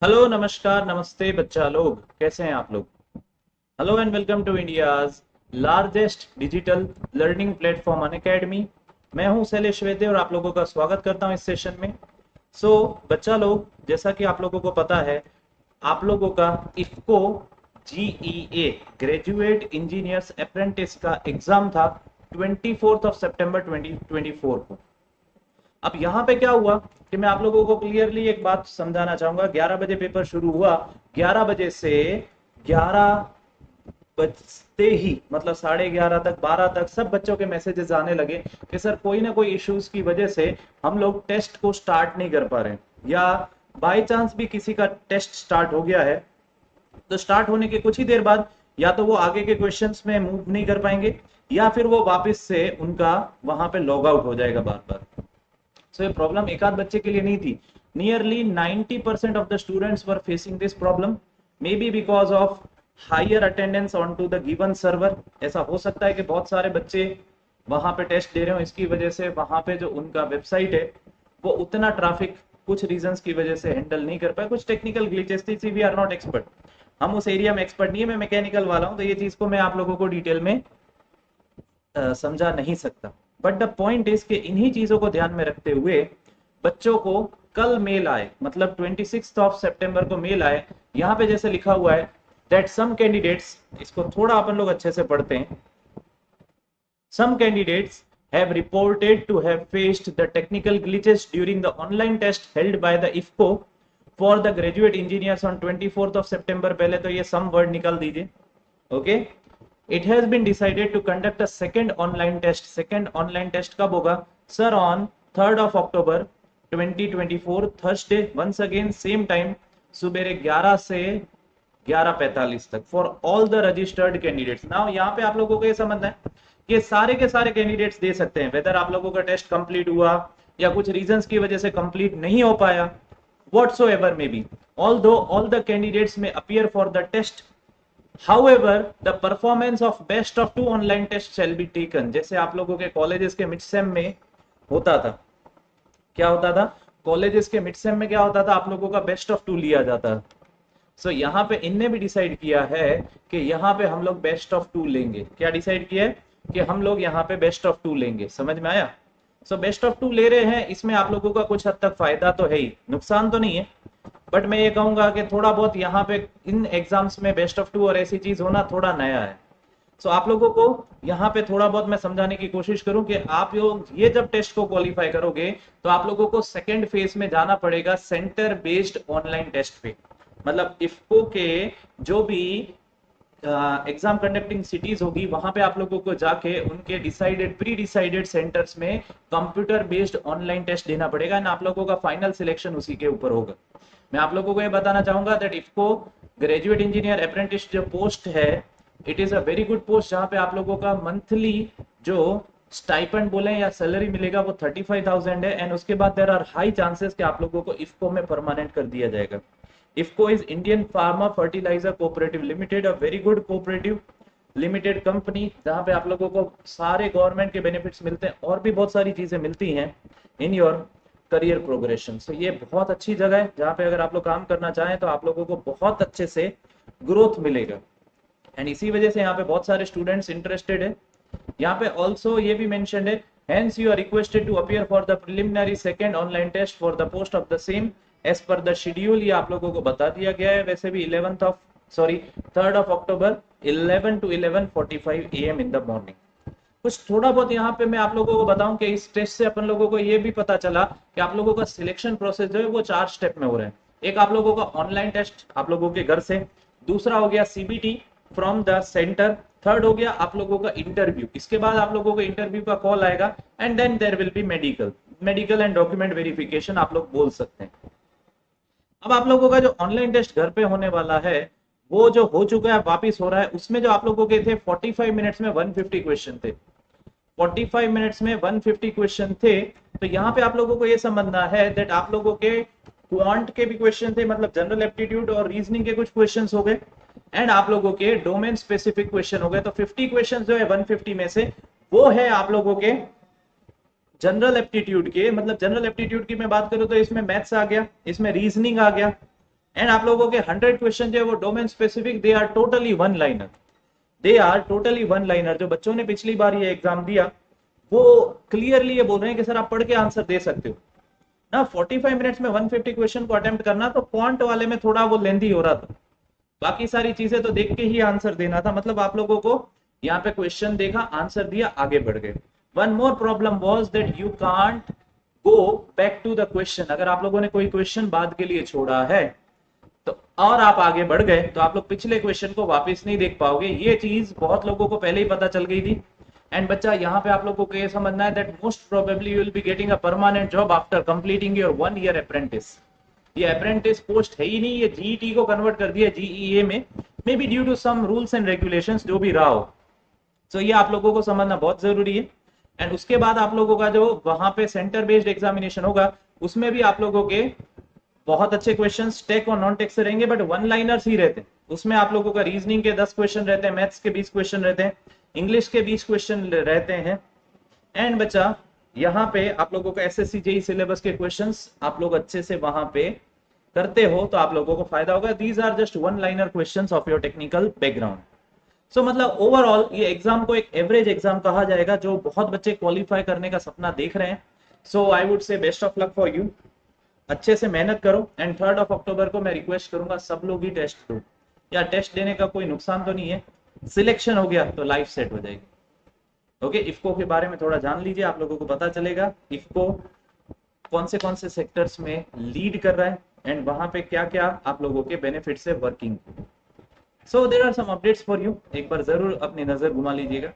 Hello, नमस्कार, नमस्ते बच्चा लोग, कैसे हैं आप लोग। Hello and welcome to India's largest digital learning platform Unacademy. मैं हूं शैलेश वैद्य और आप लोगों का स्वागत करता हूं इस सेशन में। बच्चा लोग, जैसा कि आप लोगों को पता है, आप लोगों का इफ्को जीईए ग्रेजुएट इंजीनियर्स अप्रेंटिस का एग्जाम था 24 सितंबर 2024 को। अब यहाँ पे क्या हुआ कि मैं आप लोगों को क्लियरली एक बात समझाना चाहूंगा। 11 बजे पेपर शुरू हुआ। 11 बजे से 11 बजते ही मतलब 11:30 तक, 12 तक सब बच्चों के मैसेजेस आने लगे कि सर कोई ना कोई इश्यूज की वजह से हम लोग टेस्ट को स्टार्ट नहीं कर पा रहे हैं, या बाय चांस भी किसी का टेस्ट स्टार्ट हो गया है तो स्टार्ट होने के कुछ ही देर बाद या तो वो आगे के क्वेश्चंस में मूव नहीं कर पाएंगे, या फिर वो वापस से उनका वहां पे लॉग आउट हो जाएगा बार बार। सो ये प्रॉब्लम एक आध बच्चे के लिए नहीं थी। Nearly 90% of the students were facing this problem, maybe because of higher attendance on to the given server. ऐसा हो सकता है कि बहुत सारे बच्चे वहां पे टेस्ट दे रहे हो, इसकी वजह से वहां पे जो उनका वेबसाइट है वो उतना ट्रैफिक कुछ रीजंस की वजह से हैंडल नहीं कर पाए, कुछ टेक्निकल ग्लिचेस थी। वी आर नॉट एक्सपर्ट, हम उस एरिया में एक्सपर्ट नहीं है, मैं मैकेनिकल वाला हूं, तो ये चीज को मैं आप लोगों को डिटेल में समझा नहीं सकता। बट द पॉइंट इज कि इन्हीं चीजों को ध्यान में रखते हुए बच्चों को कल मेल आए, मतलब 26 सितंबर को मेल आए। यहाँ पे जैसे लिखा हुआ है दैट सम कैंडिडेट्स, इसको थोड़ा अपन लोग अच्छे से पढ़ते हैं। Some candidates have reported to have faced the technical glitches during the online test held by the IFCO for the graduate engineers on 24 September। पहले तो ये some word निकाल दीजिए, okay. It has been decided to conduct a second online test। second online test कब होगा sir? on 3rd October 2024 Thursday, once again same time, सुबह 11 से 11:45 तक for all the registered candidates. Now यहाँ पे आप लोगों को ये समझना है कि सारे के सारे कैंडिडेट्स दे सकते हैं, वेदर आप लोगों का टेस्ट कंप्लीट हुआ या कुछ रीजंस की वजह से कंप्लीट नहीं हो पाया, whatsoever may be, although all the candidates may appear for the test, however the performance of best of two online tests shall be taken। जैसे आप लोगों के कॉलेजेस के मिड सेम में होता था, क्या होता था? कॉलेजेस के मिड सेम में क्या होता था? आप लोगों का बेस्ट ऑफ टू लिया जाता। यहाँ पे इनने भी डिसाइड किया है कि यहाँ पे हम लोग बेस्ट ऑफ टू लेंगे। क्या डिसाइड किया है? कि हम लोग यहाँ पे बेस्ट ऑफ टू लेंगे। समझ में आया? बेस्ट ऑफ टू ले रहे हैं, इसमें आप लोगों का कुछ हद तक फायदा तो है ही, नुकसान तो नहीं है। बट मैं ये कहूंगा कि थोड़ा बहुत यहाँ पे इन एग्जाम्स में बेस्ट ऑफ टू और ऐसी चीज होना थोड़ा नया है। आप लोगों को यहाँ पे थोड़ा बहुत मैं समझाने की कोशिश करूं कि आप लोग ये जब टेस्ट को क्वालिफाई करोगे तो आप लोगों को सेकेंड फेज में जाना पड़ेगा, सेंटर बेस्ड ऑनलाइन टेस्ट पे। मतलब इफ्को के जो भी एग्जाम कंडक्टिंग सिटीज होगी वहां पे आप लोगों को जाके उनके डिसाइडेड प्री डिसाइडेड सेंटर्स में कंप्यूटर बेस्ड ऑनलाइन टेस्ट देना पड़ेगा, एंड आप लोगों का फाइनल सिलेक्शन उसी के ऊपर होगा। मैं आप लोगों को ये बताना चाहूंगा that IFFCO graduate engineer apprentice जो पोस्ट है, it is a very good post, जहां पे आप लोगों का मंथली जो स्टाइपेंड बोले या सैलरी मिलेगा वो 35,000 है, एंड उसके बाद देयर आर हाई चांसेस कि आप लोगों को इफ्को में परमानेंट कर दिया जाएगा। IFFCO is Indian farmer fertiliser cooperative limited, a very good cooperative limited company, जहां पे आप लोगों को सारे गवर्नमेंट के बेनिफिट्स मिलते हैं और भी बहुत सारी चीजें मिलती हैं इन योर करियर प्रोग्रेशन। ये बहुत अच्छी जगह है जहां पे अगर आप लोग काम करना चाहें तो आप लोगों को बहुत अच्छे से ग्रोथ मिलेगा, एंड इसी वजह से यहाँ पे बहुत सारे स्टूडेंट्स इंटरेस्टेड है। यहाँ पे ऑल्सो ये भी मेंशन्ड है, hence you are requested to appear for the preliminary second online test for the post of the same as per the schedule। ये आप लोगों को बता दिया गया है। वैसे भी 3rd of October 11 to 11:45 AM in the morning। कुछ थोड़ा बहुत यहाँ पे मैं आप लोगों को बताऊं कि इस टेस्ट से अपन लोगों को ये भी पता चला कि आप लोगों का सिलेक्शन प्रोसेस जो है वो 4 स्टेप में हो रहा है। एक आप लोगों का ऑनलाइन टेस्ट आप लोगों के घर से, दूसरा हो गया CBT from the centre, third हो गया आप लोगों का इंटरव्यू, इसके बाद आप लोगों को इंटरव्यू का कॉल आएगा, and then there will be medical and document verification आप लोग बोल सकते हैं। अब आप लोगों का जो ऑनलाइन टेस्ट घर पे होने वाला है वो जो हो चुका है वापिस हो रहा है, उसमें जो आप लोगों के थे 45 मिनट्स में 150 क्वेश्चन थे। 45 मिनट्स में 150 क्वेश्चन थे। तो यहाँ पे आप लोगों को ये समझना है दैट आप लोगों के क्वांट के भी क्वेश्चन थे, मतलब जनरल एप्टीट्यूड और रीजनिंग के कुछ क्वेश्चन हो गए, एंड आप लोगों के डोमेन स्पेसिफिक क्वेश्चन हो गए। तो 50 क्वेश्चन जो है 150 में से वो है आप लोगों के जनरल एप्टीट्यूड के। मतलब जनरल एप्टीट्यूड की मैं बात करूं तो इसमें मैथ्स आ गया, इसमें रीजनिंग आ गया, एंड आप लोगों के 100 क्वेश्चन जो है वो domain specific, they are totally one liner, they are totally one liner. जो बच्चों ने पिछली बार ये एग्जाम दिया वो क्लियरली ये बोल रहे हैं कि सर आप पढ़ के आंसर दे सकते हो ना। 45 मिनट्स में 150 क्वेश्चन को अटेम्प्ट करना, तो क्वांट वाले में थोड़ा वो लेंदी हो रहा था, बाकी सारी चीजें तो देख के ही आंसर देना था। मतलब आप लोगों को यहाँ पे क्वेश्चन देखा, आंसर दिया, आगे बढ़ गए। One more problem was that you can't go back to the question. अगर आप लोगों ने कोई क्वेश्चन बाद के लिए छोड़ा है तो और आप आगे बढ़ गए तो आप लोग पिछले क्वेश्चन को वापस नहीं देख पाओगे। ये चीज बहुत लोगों को पहले ही पता चल गई थी। एंड बच्चा यहाँ पे आप लोगों को ये समझना है that most probably you will be getting a permanent job after completing your 1 year apprentice. ये अप्रेंटिस पोस्ट है ही नहीं, ये जीईटी को कन्वर्ट कर दिया जीईए में, maybe due to some rules and regulations, जो भी रहा हो। सो ये आप लोगों को समझना बहुत जरूरी है। एंड उसके बाद आप लोगों का जो वहां पे सेंटर बेस्ड एग्जामिनेशन होगा उसमें भी आप लोगों के बहुत अच्छे क्वेश्चंस टेक और नॉन टेक से रहेंगे, बट वन लाइनर्स ही रहते हैं। उसमें आप लोगों का रीजनिंग के 10 क्वेश्चन रहते हैं, मैथ्स के 20 क्वेश्चन रहते हैं, इंग्लिश के 20 क्वेश्चन रहते हैं। एंड बच्चा यहाँ पे आप लोगों का एसएससी जेई सिलेबस के क्वेश्चंस आप लोग अच्छे से वहां पे करते हो तो आप लोगों को फायदा होगा। These are just one liner questions of your technical background. So मतलब ओवरऑल ये एग्जाम को एक एवरेज एग्जाम कहा जाएगा, जो बहुत बच्चे क्वालिफाई करने का सपना देख रहे हैं। So I would say best of luck for you, अच्छे से मेहनत करो। एंड 3 अक्टूबर को मैं रिक्वेस्ट करूंगा सब लोग ही टेस्ट दो, या टेस्ट देने का कोई नुकसान तो नहीं है, सिलेक्शन हो गया तो लाइफ सेट हो जाएगी। ओके, इफ्को के बारे में थोड़ा जान लीजिए, आप लोगों को पता चलेगा इफ्को कौन से सेक्टर्स में लीड कर रहा है एंड वहां पे क्या क्या आप लोगों के बेनिफिट्स है working. So there are some updates for you, एक बार जरूर अपनी नजर घुमा लीजिएगा।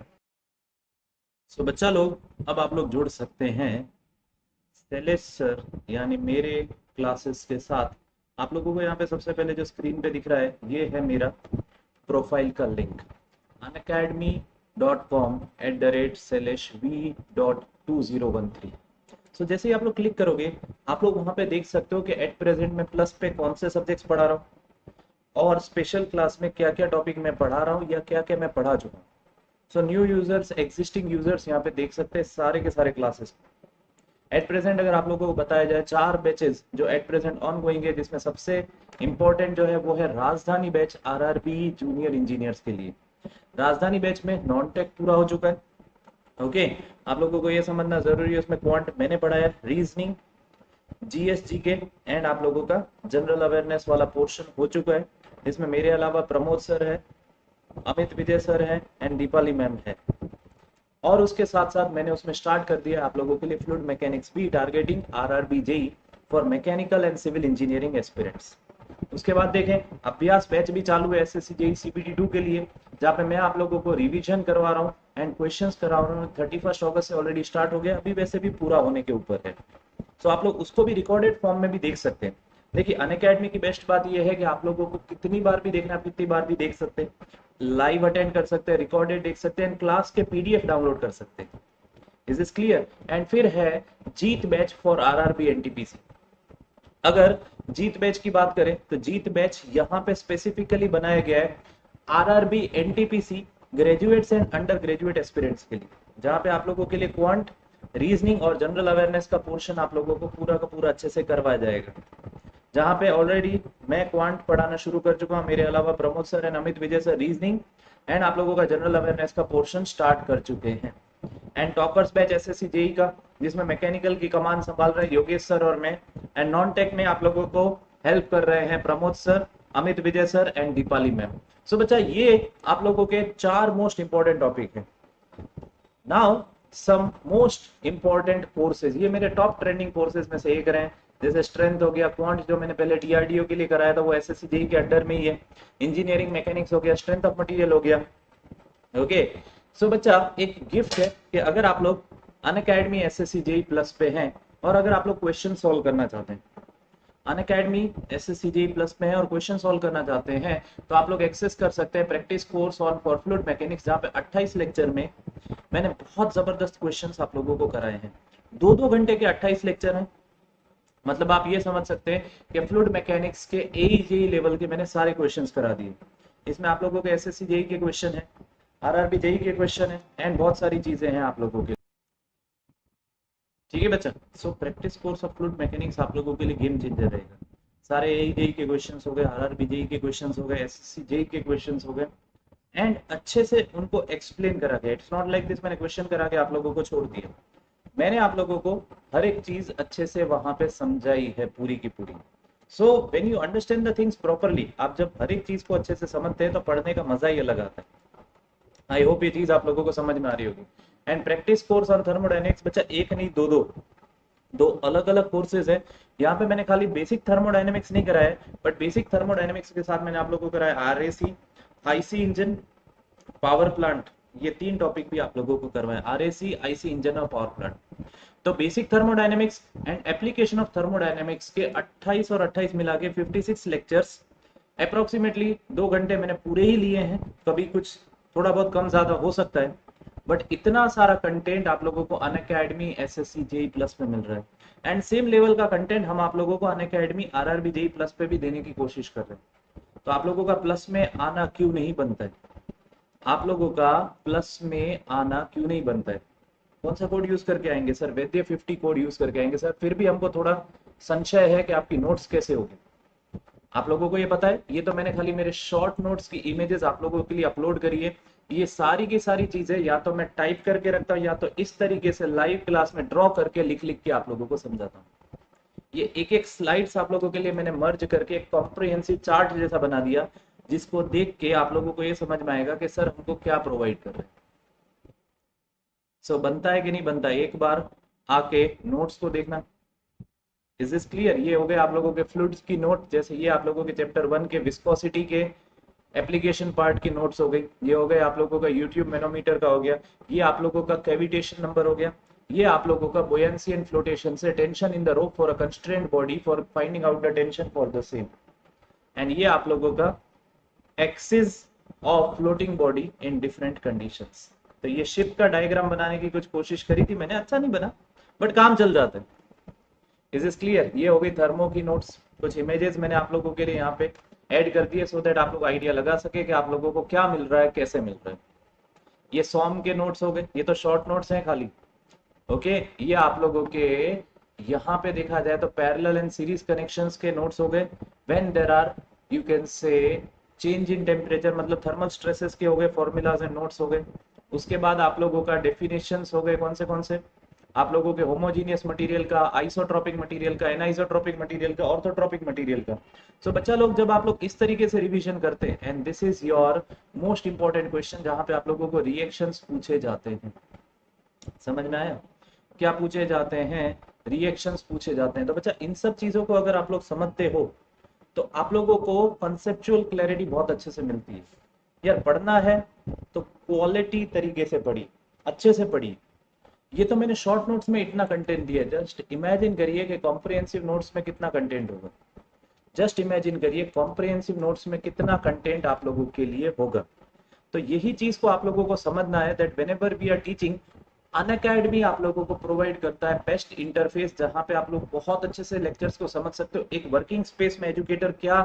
सो बच्चा लोग, अब आप लोग जुड़ सकते हैं शैलेश सर यानी मेरे क्लासेस के साथ। आप लोगों को यहाँ पे सबसे पहले जो स्क्रीन पे दिख रहा है ये है मेरा प्रोफाइल का लिंक, unacademy.com@shailesh.v.2013। सो जैसे ही आप लोग क्लिक करोगे आप लोग वहां पे देख सकते हो कि एट प्रेजेंट में प्लस पे कौन से सब्जेक्ट्स पढ़ा रहा हूँ और स्पेशल क्लास में क्या क्या टॉपिक मैं पढ़ा रहा हूँ या क्या क्या मैं पढ़ा चुका हूँ। So new users, existing users यहाँ पे देख सकते हैं सारे के सारे क्लासेस। एट प्रेजेंट अगर आप लोगों को बताया जाए 4 बैचेस जो एट प्रेजेंट ऑन गोइंग है, जिसमें सबसे इंपॉर्टेंट जो है वो है राजधानी बैच आरआरबी जूनियर इंजीनियर्स के लिए। राजधानी बैच में नॉन टेक पूरा हो चुका है। ओके, आप लोगों को ये समझना जरूरी है, उसमें क्वांट मैंने पढ़ाया, रीजनिंग, जीएसजी के एंड आप लोगों का जनरल अवेयरनेस वाला पोर्शन हो चुका है। इसमें मेरे अलावा प्रमोद सर है, अमित विजय सर है एंड दीपाली मैम है। और उसके साथ साथ मैंने उसमें स्टार्ट कर दिया आप लोगों के लिए फ्लूइड मैकेनिक्स भी, targeting RRB JE for mechanical and civil engineering aspirants. उसके बाद देखें अभ्यास बैच भी चालू है एसएससी जेई सीबीटी 2 के लिए, जहाँ पे मैं आप लोगों को रिवीजन करवा रहा हूँ एंड क्वेश्चंस करा रहा हूँ। 31 अगस्त से ऑलरेडी स्टार्ट हो गया, अभी वैसे भी पूरा होने के ऊपर है। तो आप लोग उसको भी रिकॉर्डेड फॉर्म में भी देख सकते हैं। देखिए अनअकैडमी की बेस्ट बात यह है कि आप लोगों को कितनी बार भी देखना, कितनी बार भी देख सकते हैं, लाइव अटेंड कर सकते हैं, रिकॉर्डेड देख सकते हैं, क्लास के पीडीएफ डाउनलोड कर सकते हैं। Is this clear? एंड फिर है जीत बैच फॉर आरआरबी एनटीपीसी। अगर जीत बैच की बात करें तो जीत बैच यहाँ पे स्पेसिफिकली बनाया गया है RRB NTPC graduates and under graduate aspirants के लिए, जहाँ पे आप लोगों के लिए क्वांट, रीजनिंग और जनरल अवेयरनेस का पोर्शन आप लोगों को पूरा का पूरा अच्छे से करवाया जाएगा। जहाँ पे ऑलरेडी मैं क्वांट पढ़ाना शुरू कर चुका हूँ, मेरे अलावा Pramod sir and Amit Vijay sir reasoning and आप लोगों का जनरल अवेयरनेस का पोर्शन स्टार्ट कर चुके हैं। And toppers batch SSC JE का, जिसमें मैकेनिकल की कमान संभाल रहे हैं योगेश सर और मैं, एंड नॉन टेक में आप लोगों को हेल्प कर रहे हैं Pramod sir, Amit Vijay sir and Deepali ma'am. So बच्चा ये आप लोगों के 4 मोस्ट इंपॉर्टेंट टॉपिक है। Now some most important courses, ये मेरे टॉप ट्रेंडिंग कोर्सेज में से एक रहे हैं। जैसे स्ट्रेंथ हो गया, क्वांट जो मैंने पहले डीआरडीओ के लिए कराया था वो एसएससी जेई के अंडर में ही है, इंजीनियरिंग मैकेनिक्स हो गया, स्ट्रेंथ ऑफ मटेरियल हो गया। ओके, सो बच्चा एक गिफ्ट है कि अगर आप लोग अनअकैडमी एसएससी जेई प्लस पे हैं और अगर आप लोग क्वेश्चन सॉल्व करना चाहते हैं, अनअकैडमी एसएससी जेई प्लस में है और क्वेश्चन सॉल्व करना चाहते हैं, तो आप लोग एक्सेस कर सकते हैं practice course on for fluid mechanics, जहाँ पे 28 लेक्चर में मैंने बहुत जबरदस्त क्वेश्चंस आप लोगों को कराए हैं। 2-2 घंटे के 28 लेक्चर हैं। मतलब आप ये समझ सकते हैं कि फ्लूइड मैकेनिक्स के एई लेवल के मैंने सारे क्वेश्चंस करा दिए। इसमें आप लोगों के एसएससी जेई के क्वेश्चन है, आरआरबी जेई के क्वेश्चन है एंड बहुत सारी चीजें हैं आप लोगों के। ठीक है बच्चा, so practice course of fluid mechanics आप लोगों के लिए गेम चेंजर रहेगा। सारे एई जेई के क्वेश्चंस हो गए, आरआरबी जेई के क्वेश्चंस हो गए, एसएससी जेई के क्वेश्चंस हो गए, एंड अच्छे से उनको एक्सप्लेन करा गया। इट्स नॉट लाइक दिस मैंने क्वेश्चन करा के आप लोगों को छोड़ दिया, मैंने आप लोगों को हर एक चीज अच्छे से वहां पे समझाई है पूरी की पूरी। So when you understand the things properly, आप जब हर एक चीज को अच्छे से समझते हैं तो पढ़ने का मजा ही अलग आता है। आई होप ये चीज आप लोगों को समझ में आ रही होगी। And practice course on thermodynamics, बच्चा एक नहीं दो दो दो अलग अलग कोर्सेज है। यहाँ पे मैंने खाली बेसिक थर्मोडायनेमिक्स नहीं कराया है, बट बेसिक थर्मोडायनेमिक्स के साथ मैंने आप लोगों को कराया RAC, IC engine, power plant, ये तीन टॉपिक भी आप लोगों को करवाए, आरएसी, आईसी इंजन और पावर प्लांट। तो basic thermodynamics and application of thermodynamics के 28 और 28 मिला के 56 लेक्चर्स, अप्रोक्सीमेटली 2 घंटे मैंने पूरे ही लिए हैं। कभी कुछ थोड़ा बहुत कम ज्यादा हो सकता है, बट इतना सारा कंटेंट आप लोगों को अनअकैडमी एसएससी जेई प्लस में मिल रहा है। एंड सेम लेवल का कंटेंट हम आप लोगों को अनअकैडमी आरआरबी जेई प्लस पे भी देने की कोशिश कर रहे हैं। तो आप लोगों का प्लस में आना क्यों नहीं बनता है? आप लोगों का प्लस में आना क्यों नहीं बनता है? कौन सा कोड यूज करके आएंगे सर? वैद्य 50 कोड यूज करके आएंगे सर। फिर भी हमको थोड़ा संशय है कि आपकी नोट्स कैसे होगी। आप लोगों को ये पता है, ये तो मैंने खाली मेरे शॉर्ट नोट्स की इमेजेस आप लोगों के लिए अपलोड करी है। ये सारी की सारी चीजें या तो मैं टाइप करके रखता हूँ, या तो इस तरीके से लाइव क्लास में ड्रॉ करके लिख लिख के आप लोगों को समझाता हूँ। ये एक एक स्लाइड्स आप लोगों के लिए मैंने मर्ज करके एक कॉम्प्रिहेंसिव चार्ट जैसा बना दिया, जिसको देख के आप लोगों को ये समझ में आएगा कि सर हमको क्या प्रोवाइड कर रहे हैं। सो बनता है कि नहीं बनता है, एक बार आके नोट्स को देखना। Is this clear? ये हो गए आप लोगों के फ्लूइड्स की नोट, जैसे ये आप लोगों के चैप्टर 1 के विस्कोसिटी के एप्लीकेशन पार्ट की नोट्स हो गई। ये हो गए आप लोगों का यूट्यूब मैनोमीटर का हो गया। ये आप लोगों का कैविटेशन नंबर हो गया। ये आप लोगों का बुयांसी एंड फ्लोटेशन से tension in the rope for a constraint body for finding out the tension for the same. And ये आप लोगों का axis of floating body in different conditions. तो ये शिप का डायग्राम बनाने की कुछ कोशिश करी थी मैंने, अच्छा नहीं बना, बट काम चल जाता है। Is is clear? ये हो गई थर्मो की नोट्स। कुछ इमेजेस मैंने आप लोगों के लिए यहाँ पे ऐड कर दिए, सो दैट आप लोग आइडिया लगा सके कि आप लोगों को क्या मिल रहा है, कैसे मिल रहा है। ये सॉम के नोट्स हो गए, ये तो शॉर्ट नोट्स हैं खाली। ओके, ये आप लोगों के यहाँ पे देखा जाए तो पैरेलल एंड सीरीज कनेक्शंस के नोट्स हो गए। When there are, you can say, change in temperature, मतलब थर्मल स्ट्रेसेस के हो गए, फॉर्मूलाज एंड नोट्स हो गए। उसके बाद आप लोगों का डेफिनेशंस हो गए, कौन से आप लोगों के होमोजीनियस मटेरियल का, आइसोट्रोपिक मटेरियल का, एनाइसोट्रोपिक मटेरियल का, ऑर्थोट्रोपिक मटेरियल का। सो बच्चा लोग, जब आप लोग इस तरीके से रिवीजन करते हैं, and this is your most important question, जहां पे आप लोगों को रिएक्शंस पूछे जाते हैं। समझ में आया? क्या पूछे जाते हैं? रिएक्शंस पूछे जाते हैं। तो बच्चा इन सब चीजों को अगर आप लोग समझते हो तो आप लोगों को कंसेप्चुअल क्लैरिटी बहुत अच्छे से मिलती है। यार पढ़ना है तो क्वालिटी तरीके से पढ़ी, अच्छे से पढ़ी। ये तो मैंने शॉर्ट नोट्स में इतना कंटेंट दिया है, जस्ट इमेजिन करिए कि कॉम्प्रिहेंसिव नोट्स में कितना कंटेंट होगा। जस्ट इमेजिन करिए कॉम्प्रिहेंसिव नोट्स में कितना कंटेंट आप लोगों के लिए होगा। तो यही चीज को आप लोगों को समझना है, that whenever we are teaching, Unacademy आप लोगों को प्रोवाइड करता है बेस्ट इंटरफेस, जहां पे आप लोग बहुत अच्छे से लेक्चर्स को समझ सकते हो। एक वर्किंग स्पेस में एजुकेटर क्या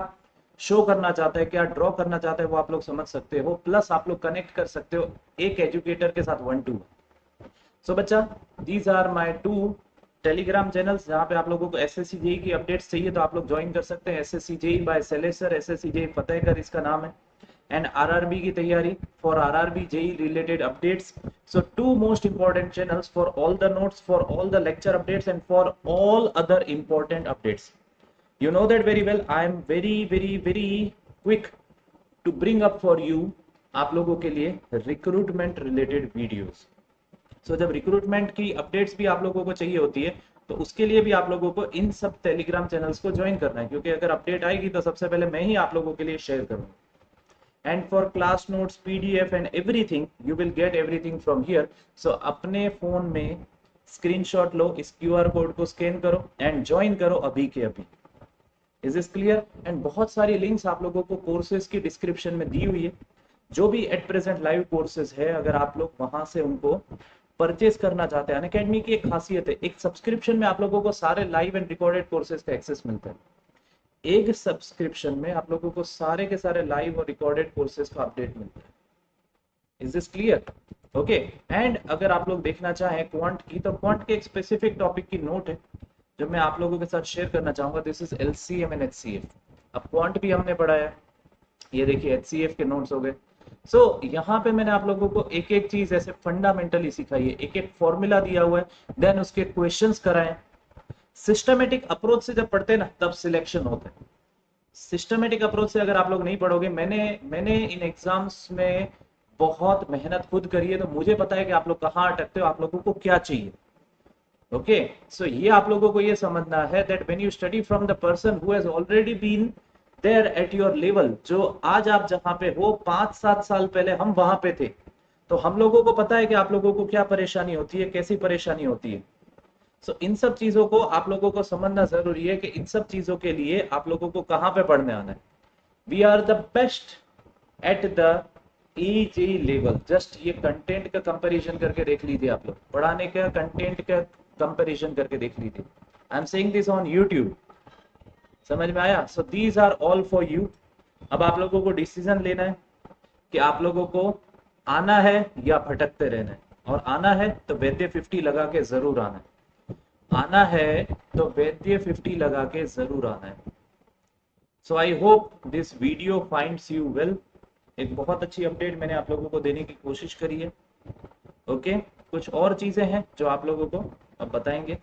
शो करना चाहता है, क्या ड्रॉ करना चाहता है, वो आप लोग समझ सकते हो। प्लस आप लोग कनेक्ट कर सकते हो एक एजुकेटर के साथ 1 to 1। सो बच्चा, these are my 2 Telegram channels, जहाँ पे आप लोगों को एसएससी जेई की अपडेट्स चाहिए तो आप लोग ज्वाइन कर सकते हैं। एसएससी जेई बाय सैलेसर, एसएससी जेई फतेहकर इसका नाम है। एंड आरआरबी की तैयारी, for RRB JE related updates. So 2 most important channels for all the notes, for all the lecture updates, and for all other important updates. You know that very well. I am very quick to bring up for you, आप लोगों के लिए recruitment related videos. सो जब recruitment की updates भी आप लोगों को चाहिए होती है, तो उसके लिए भी आप लोगों को इन सब टेलीग्राम चैनल्स को ज्वाइन करना है, क्योंकि अगर अपडेट आएगी तो सबसे पहले मैं ही आप लोगों के लिए शेयर करूंगा। And for class notes, PDF and everything, you will get everything from here. So अपने फोन में स्क्रीनशॉट लो, इस क्यूआर कोड को स्कैन करो एंड ज्वाइन करो अभी के अभी। Is this clear? एंड बहुत सारी लिंक्स आप लोगों को कोर्सेज की डिस्क्रिप्शन में दी हुई है, जो भी एट प्रेजेंट लाइव कोर्सेज है, अगर आप लोग वहां से उनको परचेज करना चाहते हैं। अनअकैडमी की एक खासियत है, एक सब्सक्रिप्शन में आप लोगों को सारे लाइव एंड रिकॉर्डेड कोर्सेज का एक्सेस मिलता है। एक सब्सक्रिप्शन में आप लोगों को सारे के सारे लाइव और रिकॉर्डेड कोर्सेज का अपडेट मिलता है। Is this clear? Okay. And अगर आप लोग देखना चाहें क्वांट की, तो क्वांट के एक स्पेसिफिक टॉपिक की नोट है, जो मैं आप लोगों के साथ शेयर करना चाहूंगा, this is LCM and HCF। अब क्वांट भी हमने पढ़ा है, ये देखिए HCF के नोट्स हो गए। सो यहाँ पे मैंने आप लोगों को एक एक चीज ऐसे फंडामेंटली सिखाई है, एक एक फॉर्मूला दिया हुआ है, देन उसके क्वेश्चंस कराएं। सिस्टमेटिक अप्रोच से जब पढ़ते हैं ना तब सिलेक्शन होता है। सिस्टमेटिक अप्रोच से अगर आप लोग नहीं पढ़ोगे, मैंने इन एग्जाम्स में बहुत मेहनत खुद करी है, तो मुझे पता है कि आप लोग कहाँ अटकते हो, आप लोगों को क्या चाहिए। ओके, सो ये आप लोगों को ये समझना है that when you study from the person who has already been there at your level, जो आज आप जहां पे हो 5-7 साल पहले हम वहां पे थे, तो हम लोगों को पता है कि आप लोगों को क्या परेशानी होती है, कैसी परेशानी होती है। सो इन सब चीजों को आप लोगों को समझना जरूरी है कि इन सब चीजों के लिए आप लोगों को कहाँ पे पढ़ने आना है। We are the best at the EG level. Just ये कंटेंट का कंपैरिजन करके देख लीजिए, आप लोग पढ़ाने का कंटेंट का कंपैरिजन करके देख लीजिए। I am saying this on YouTube, समझ में आया? So these are all for you. अब आप लोगों को डिसीजन लेना है कि आप लोगों को आना है या भटकते रहना है। और आना है तो वैद्य 50 लगा के जरूर आना है, आना है तो वैद्य 50 लगा के जरूर आना है। So I hope this video finds you well. एक बहुत अच्छी अपडेट मैंने आप लोगों को देने की कोशिश करी है। ओके, कुछ और चीजें हैं जो आप लोगों को अब बताएंगे।